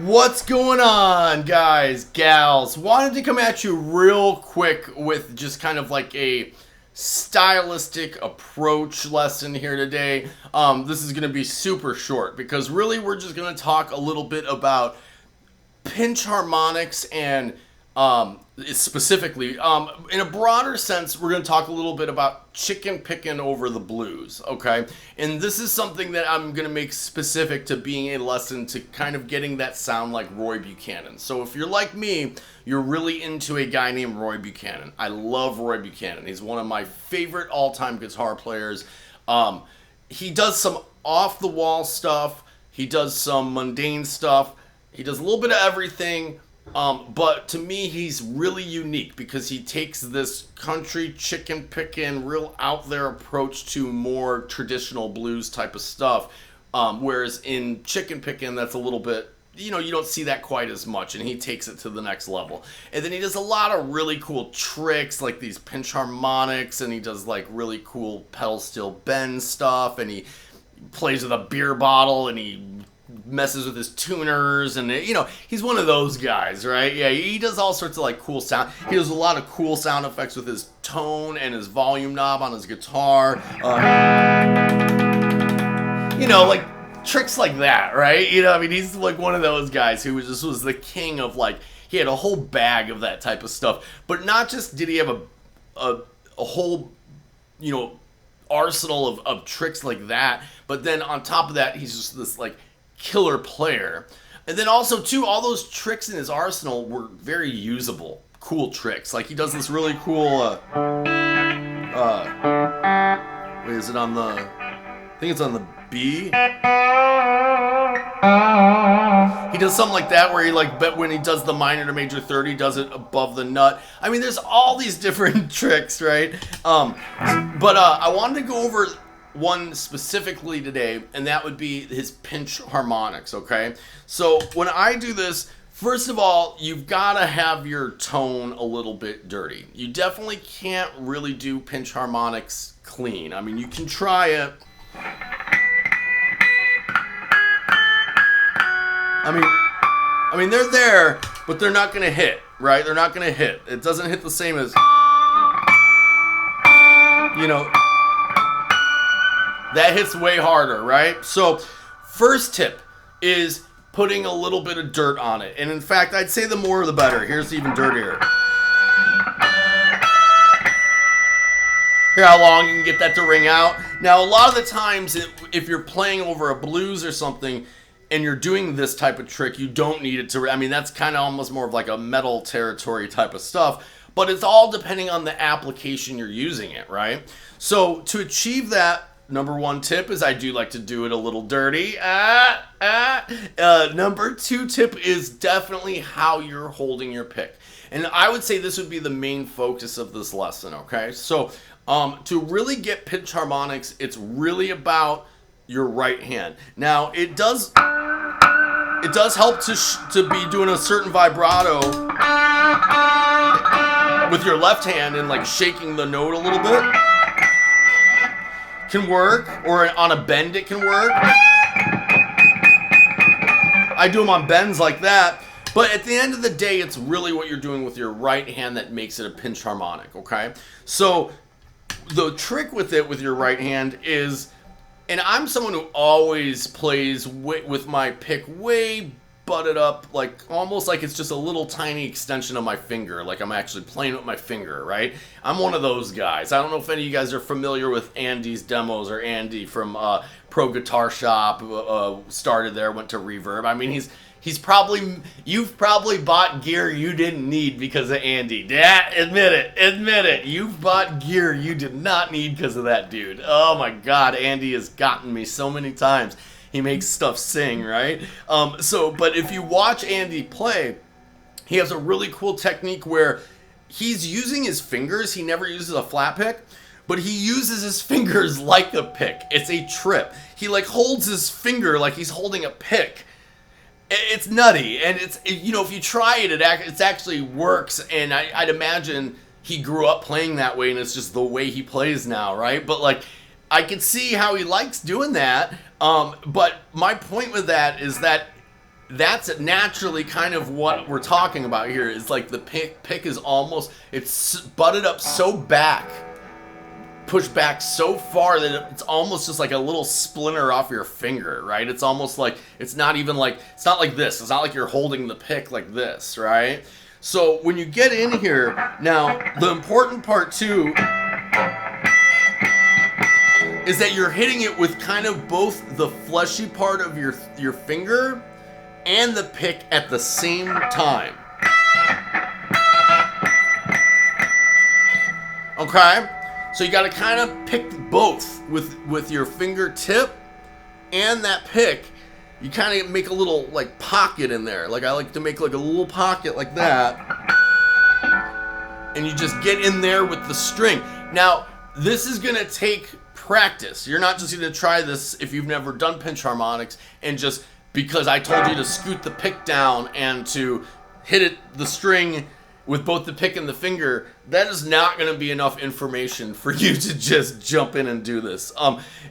What's going on, guys, gals? Wanted to come at you real quick with just kind of like a stylistic approach lesson here today. This is going to be super short because really we're just going to talk a little bit about pinch harmonics and specifically, in a broader sense, we're going to talk a little bit about chicken picking over the blues, okay? And this is something that I'm going to make specific to being a lesson to kind of getting that sound like Roy Buchanan. So if you're like me, you're really into a guy named Roy Buchanan. I love Roy Buchanan. He's one of my favorite all-time guitar players. He does some off-the-wall stuff. He does some mundane stuff. He does a little bit of everything. But to me, he's really unique because he takes this country chicken picking, real out there approach to more traditional blues type of stuff. Whereas in chicken picking, that's a little bit, you don't see that quite as much, and he takes it to the next level. And then he does a lot of really cool tricks, like these pinch harmonics, and he does like really cool pedal steel bend stuff, and he plays with a beer bottle, and he messes with his tuners, and he's one of those guys, right? Yeah, he does all sorts of like cool sound. He does a lot of cool sound effects with his tone and his volume knob on his guitar. Like tricks like that, right? He's like one of those guys who was the king of like, he had a whole bag of that type of stuff. But not just did he have a whole, arsenal of tricks like that, but then on top of that, he's just this like killer player. And then also too, all those tricks in his arsenal were very usable, cool tricks. Like he does this really cool wait, is it on the, I think it's on the B. He does something like that where he bet when he does the minor to major third, he does it above the nut. I mean, there's all these different tricks, right? But I wanted to go over one specifically today, and that would be his pinch harmonics, okay? So when I do this, first of all, you've got to have your tone a little bit dirty. You definitely can't really do pinch harmonics clean. I mean, you can try it. I mean, they're there, but they're not going to hit, right? They're not going to hit. It doesn't hit the same as, that hits way harder, right? So, first tip is putting a little bit of dirt on it. And in fact, I'd say the more the better. Here's even dirtier. Hear how long you can get that to ring out? Now, a lot of the times, if you're playing over a blues or something, and you're doing this type of trick, you don't need it to, that's kind of almost more of like a metal territory type of stuff, but it's all depending on the application you're using it, right? So to achieve that, number one tip is I do like to do it a little dirty. Number two tip is definitely how you're holding your pick. And I would say this would be the main focus of this lesson, okay? So to really get pinch harmonics, it's really about your right hand. Now, it does help to be doing a certain vibrato with your left hand and like shaking the note a little bit. Can work, or on a bend it can work. I do them on bends like that, but at the end of the day, it's really what you're doing with your right hand that makes it a pinch harmonic, okay? So the trick with it with your right hand is, and I'm someone who always plays with my pick way butted up, like almost like it's just a little tiny extension of my finger, like I'm actually playing with my finger, right? I'm one of those guys. I don't know if any of you guys are familiar with Andy's demos, or Andy from Pro Guitar Shop, started there, went to Reverb. I mean, you've probably bought gear you didn't need because of Andy. Yeah, admit it. You've bought gear you did not need because of that dude. Oh my God, Andy has gotten me so many times. he makes stuff sing, right? But if you watch Andy play, he has a really cool technique where he's using his fingers. He never uses a flat pick, but he uses his fingers like a pick. It's a trip. He like holds his finger like he's holding a pick. It's nutty, and it's, you know, if you try it, it actually works. And I'd imagine he grew up playing that way, and it's just the way he plays now, right? But like, I can see how he likes doing that. But my point with that is that that's naturally kind of what we're talking about here. Is like the pick is almost, it's butted up so back, pushed back so far that it's almost just like a little splinter off your finger, right? It's almost like, it's not even like, it's not like this. It's not like you're holding the pick like this, right? So when you get in here, now the important part too is that you're hitting it with kind of both the fleshy part of your finger and the pick at the same time. Okay? So you got to kind of pick both with your fingertip and that pick. You kind of make a little like pocket in there. Like I like to make like a little pocket like that. And you just get in there with the string. Now, this is going to take practice. You're not just going to try this if you've never done pinch harmonics and just because I told you to scoot the pick down and to hit the string with both the pick and the finger. That is not going to be enough information for you to just jump in and do this.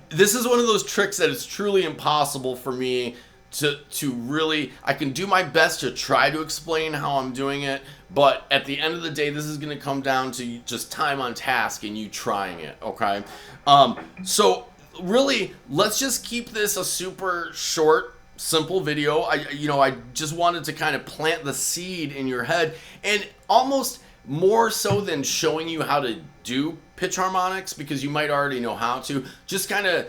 This is one of those tricks that is truly impossible for me to really, I can do my best to try to explain how I'm doing it, but at the end of the day, this is going to come down to just time on task and you trying it, okay? So really, let's just keep this a super short, simple video. I just wanted to kind of plant the seed in your head, and almost more so than showing you how to do pitch harmonics, because you might already know how to, just kind of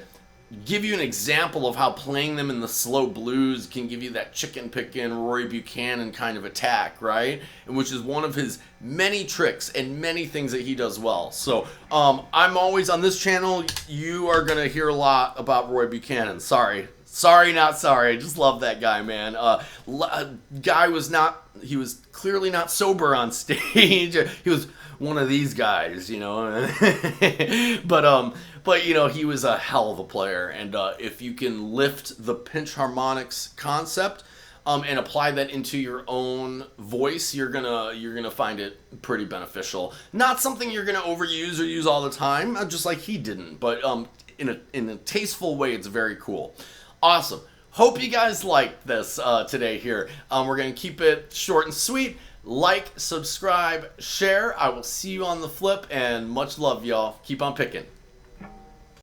give you an example of how playing them in the slow blues can give you that chicken picking Roy Buchanan kind of attack, right? And which is one of his many tricks and many things that he does well. So I'm always on this channel. You are gonna hear a lot about Roy Buchanan. Sorry, not sorry. I just love that guy, man. Guy was not, he was clearly not sober on stage. He was one of these guys, you know. But you know, he was a hell of a player. And if you can lift the pinch harmonics concept and apply that into your own voice, you're gonna find it pretty beneficial. Not something you're gonna overuse or use all the time, just like he didn't. But in a tasteful way, it's very cool. Awesome. Hope you guys liked this today here. We're going to keep it short and sweet. Like, subscribe, share. I will see you on the flip, and much love, y'all. Keep on picking.